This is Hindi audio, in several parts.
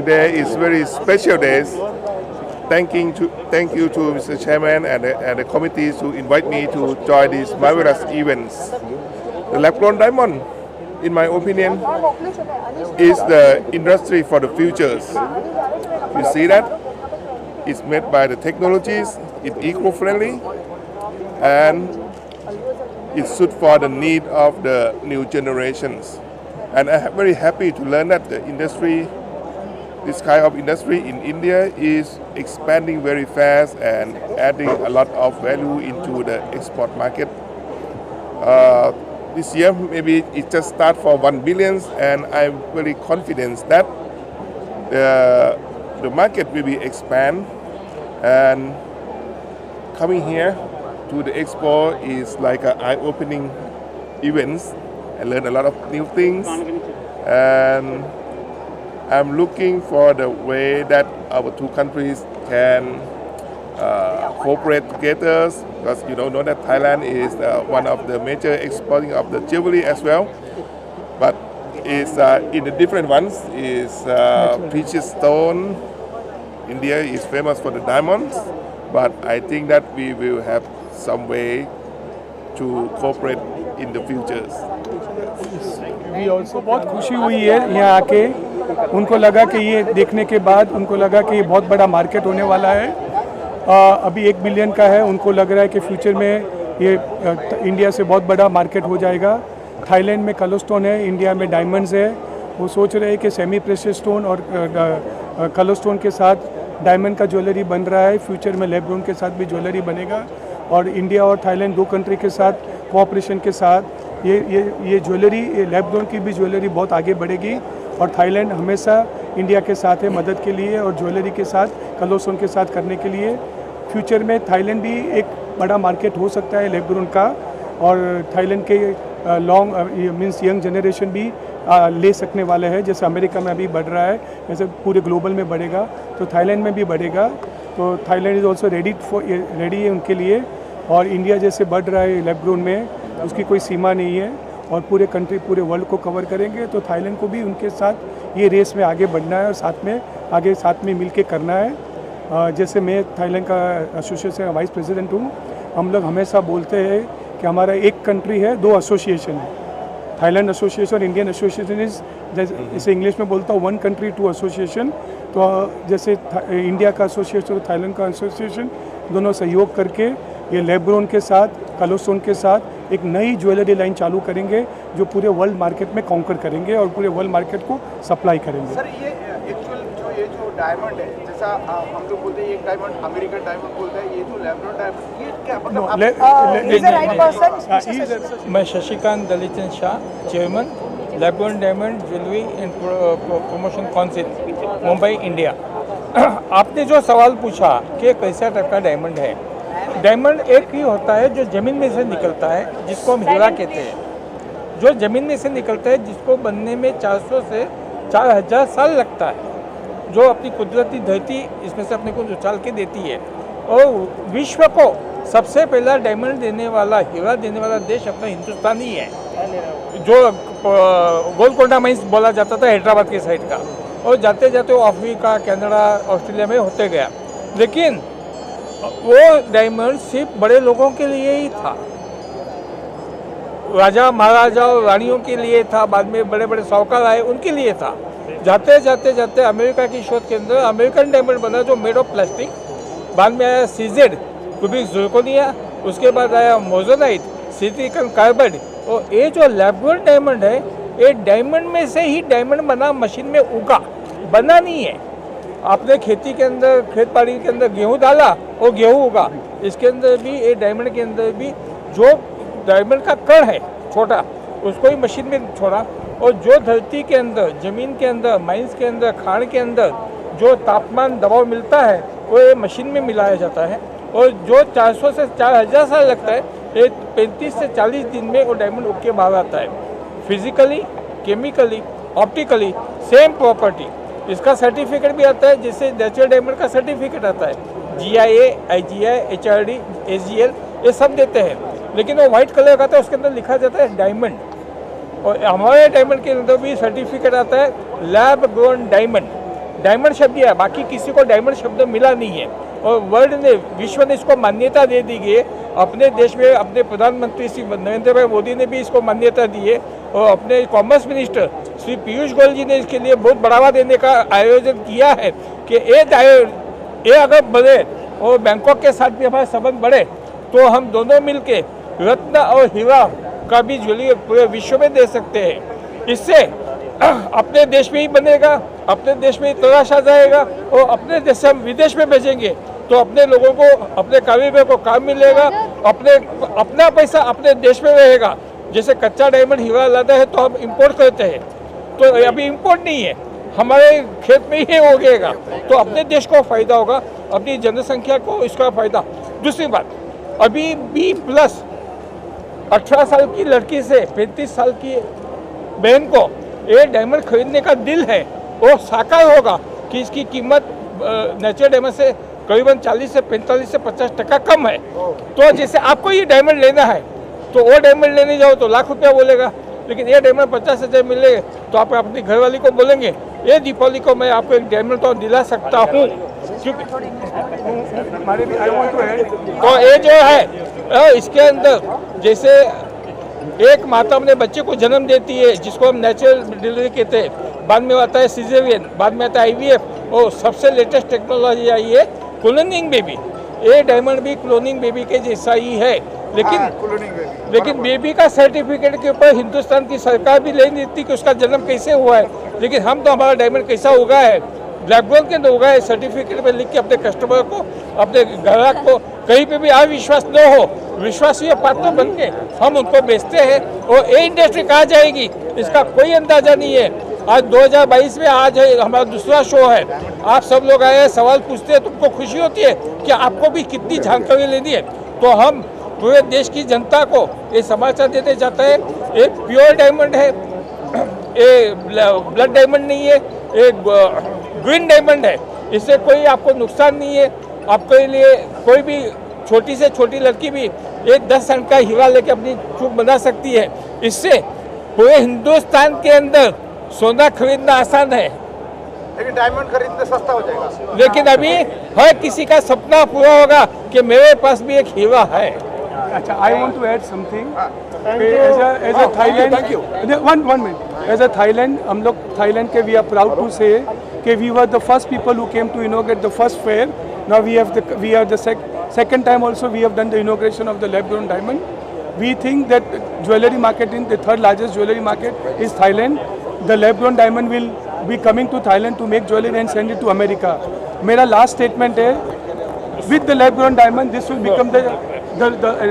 today is very special days. Thank you to Mr. Chairman and the committee to invite me to join these marvelous events. The lab-grown diamond, in my opinion, is the industry for the futures. You see that? It's made by the technologies, it's eco-friendly, and it's suited for the need of the new generations. And I'm very happy to learn that the industry, this kind of industry in India is expanding very fast and adding a lot of value into the export market. This year, maybe it just start for 1 billion, and I'm very confident that the market will be expand, and coming here to the expo is like an eye-opening events. I learned a lot of new things, and I'm looking for the way that our two countries can cooperate together, because you know that Thailand is one of the major exporting of the jewelry as well, but it's in the different ones is precious stone. India is famous for the diamonds, but I think that we will have some way to cooperate in the futures. बहुत खुशी हुई है यहाँ आके, उनको लगा कि ये देखने के बाद उनको लगा कि ये बहुत बड़ा मार्केट होने वाला है। अभी 1 बिलियन का है, उनको लग रहा है कि फ्यूचर में ये इंडिया से बहुत बड़ा मार्केट हो जाएगा। थाईलैंड में कलरस्टोन है, इंडिया में डायमंड्स है। वो सोच रहे हैं कि सेमी प्रेशियस स्टोन और कलरस्टोन के साथ डायमंड का ज्वेलरी बन रहा है, फ्यूचर में लैब-ग्रोन के साथ भी ज्वेलरी बनेगा, और इंडिया और थाईलैंड दो कंट्री के साथ कोऑपरेशन के साथ ये ज्वेलरी, ये लैब-ग्रोन की भी ज्वेलरी बहुत आगे बढ़ेगी। और थाईलैंड हमेशा इंडिया के साथ है मदद के लिए, और ज्वेलरी के साथ, कलरस्टोन के साथ करने के लिए। फ्यूचर में थाईलैंड भी एक बड़ा मार्केट हो सकता है लैब-ग्रोन का, और थाईलैंड के मीन्स यंग जनरेशन भी ले सकने वाले हैं। जैसे अमेरिका में अभी बढ़ रहा है, वैसे पूरे ग्लोबल में बढ़ेगा, तो थाईलैंड में भी बढ़ेगा। तो थाईलैंड इज़ ऑल्सो रेडी है उनके लिए, और इंडिया जैसे बढ़ रहा है लैब-ग्रोन में, उसकी कोई सीमा नहीं है, और पूरे कंट्री, पूरे वर्ल्ड को कवर करेंगे। तो थाईलैंड को भी उनके साथ ये रेस में आगे बढ़ना है, और साथ में मिल के करना है। जैसे मैं थाईलैंड का एसोसिएशन का वाइस प्रेसिडेंट हूँ, हम लोग हमेशा बोलते हैं कि हमारा एक कंट्री है, दो एसोसिएशन है। थाईलैंड एसोसिएशन और इंडियन एसोसिएशन इज़, जैसे इंग्लिश में बोलता हूँ, 1 कंट्री 2 एसोसिएशन। तो जैसे इंडिया का एसोसिएशन और थाईलैंड का एसोसिएशन दोनों सहयोग करके ये लैब-ग्रोन के साथ, कलरस्टोन के साथ एक नई ज्वेलरी लाइन चालू करेंगे, जो पूरे वर्ल्ड मार्केट में कॉन्कर करेंगे और पूरे वर्ल्ड मार्केट को सप्लाई करेंगे। सर, ये एक्चुअल जो डायमंड है, जैसा हम लोग बोलते हैं एक डायमंड अमेरिकन डायमंड बोलते हैं, ये जो लैब-ग्रोन डायमंड, ये क्या मतलब? मैं Shashikant Dalichand Shah, chairman lab grown diamond jewellery and promotion council, Mumbai, India. आपने जो सवाल पूछा कि कैसा टाइप का डायमंड है, डायमंड एक ही होता है जो ज़मीन में से निकलता है, जिसको हम हीरा कहते हैं। जो ज़मीन में से निकलता है, जिसको बनने में 400 से 4000 साल लगता है, जो अपनी कुदरती धरती इसमें से अपने को उछाल के देती है। और विश्व को सबसे पहला डायमंड देने वाला, हीरा देने वाला देश अपना हिंदुस्तान ही है, जो गोलकोंडा माइंस बोला जाता था हैदराबाद के साइड का, और जाते जाते वो अफ्रीका, कनाडा, ऑस्ट्रेलिया में होते गया। लेकिन वो डायमंड सिर्फ बड़े लोगों के लिए ही था, राजा महाराजा और रानियों के लिए था, बाद में बड़े बड़े साहूकार आए उनके लिए था। जाते जाते अमेरिका की शोध के अंदर अमेरिकन डायमंड बना, जो मेड ऑफ प्लास्टिक। बाद में आया सीजेड, क्यूबिक ज़िरकोनिया, उसके बाद आया मोजोनाइट, सिलिकॉन कार्बाइड। और ये जो लैब-ग्रोन डायमंड है, ये डायमंड में से ही डायमंड बना, मशीन में उगा, बना नहीं है। आपने खेती के अंदर, खेत बाड़ी के अंदर गेहूँ डाला, वो गेहूँ उगा। इसके अंदर भी, ये डायमंड के अंदर भी जो डायमंड का कण है छोटा, उसको ही मशीन में छोड़ा, और जो धरती के अंदर, ज़मीन के अंदर, माइंस के अंदर, खान के अंदर जो तापमान दबाव मिलता है, वो ये मशीन में मिलाया जाता है। और जो 400 से 4000 साल लगता है, ये 35 से 40 दिन में वो डायमंड उग के बाहर आता है। Physically, chemically, optically same property. इसका सर्टिफिकेट भी आता है, जिससे नेचुरल डायमंड का सर्टिफिकेट आता है, GIA, IGI, HRD, AGL, ये सब देते हैं। लेकिन वो वाइट कलर का आता है, उसके अंदर लिखा जाता है डायमंड। और हमारे डायमंड के अंदर भी सर्टिफिकेट आता है लैब ग्रोन डायमंड। डायमंड शब्द दिया, बाकी किसी को डायमंड शब्द मिला नहीं है। और वर्ल्ड ने, विश्व ने इसको मान्यता दे दी है। अपने देश में अपने प्रधानमंत्री श्री नरेंद्र भाई मोदी ने भी इसको मान्यता दी है, और अपने कॉमर्स मिनिस्टर श्री पीयूष गोयल जी ने इसके लिए बहुत बढ़ावा देने का आयोजन किया है कि ये अगर बढ़े और बैंकॉक के साथ भी हमारे संबंध बढ़े तो हम दोनों मिलके रत्न और हीरा का भी ज्वेलरी पूरे विश्व में दे सकते हैं। इससे अपने देश में ही बनेगा, अपने देश में ही तराशा जाएगा, और अपने देश से हम विदेश में भेजेंगे तो अपने लोगों को, अपने कारीगर को काम मिलेगा, अपना पैसा अपने देश में रहेगा। जैसे कच्चा डायमंड हीरा लाता है तो हम इंपोर्ट करते हैं, तो अभी इंपोर्ट नहीं है, हमारे खेत में ही होगा, तो अपने देश को फायदा होगा, अपनी जनसंख्या को इसका फायदा। दूसरी बात, अभी B+ 18 साल की लड़की से 35 साल की बहन को ये डायमंड खरीदने का दिल है, वो साकार होगा कि इसकी कीमत नेचुरल डायमंड से करीबन 40 से 45 से 50% कम है। तो जैसे आपको ये डायमंड लेना है तो वो डायमंड लेने जाओ तो लाख रुपया बोलेगा, लेकिन ये डायमंड 50,000 मिले तो आप अपनी घरवाली को बोलेंगे ये दीपावली को मैं आपको एक डायमंड तो दिला सकता हूँ। तो ये जो है इसके अंदर, जैसे एक माता अपने बच्चे को जन्म देती है जिसको हम नेचुरल डिलीवरी कहते हैं, बाद में आता है सिजेरियन, बाद में आता है IVF, और सबसे लेटेस्ट टेक्नोलॉजी आई है क्लोनिंग बेबी। ये डायमंड भी क्लोनिंग बेबी के जैसा ही है, लेकिन बेबी का सर्टिफिकेट के ऊपर हिंदुस्तान की सरकार भी ले देती कि उसका जन्म कैसे हुआ है, लेकिन हम तो हमारा डायमंड कैसा होगा है, ब्लैक गोल्ड के अंदर होगा है, सर्टिफिकेट में लिख के अपने कस्टमर को, अपने ग्राहक को कहीं पे भी अविश्वास न हो, विश्वासीय पात्र बन के हम उनको बेचते हैं, और ये इंडस्ट्री कहाँ जाएगी इसका कोई अंदाजा नहीं है। आज 2022 में आज है हमारा दूसरा शो है, आप सब लोग आए हैं, सवाल पूछते हैं, तुमको खुशी होती है कि आपको भी कितनी जानकारी लेनी है, तो हम पूरे देश की जनता को ये समाचार देते जाते हैं। एक प्योर डायमंड है, ये ब्लड डायमंड नहीं है, एक ग्रीन डायमंड है, इससे कोई आपको नुकसान नहीं है। आपके लिए कोई भी छोटी से छोटी लड़की भी एक 10 सेंट का हीरा लेके अपनी चूक बना सकती है। इससे पूरे हिंदुस्तान के अंदर सोना खरीदना आसान है, लेकिन डायमंड खरीदना सस्ता हो जाएगा। लेकिन अभी हर किसी का सपना पूरा होगा कि मेरे पास भी एक हीरा है। अच्छा, I want to add something. As a Thailand, one minute. As a Thailand, हम लोग Thailand के we are proud to say कि we were the first people who came to inaugurate the first fair. Now we are the second time also we have done the inauguration of the lab-grown diamond. We think that jewelry market in the third largest jewelry market is Thailand. The lab-grown diamond will be coming to Thailand to make jewelry and send it to America. मेरा last statement है, with the lab-grown diamond, this will become the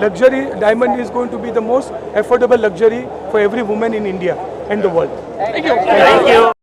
luxury diamond is going to be the most affordable luxury for every woman in India and the world. Thank you.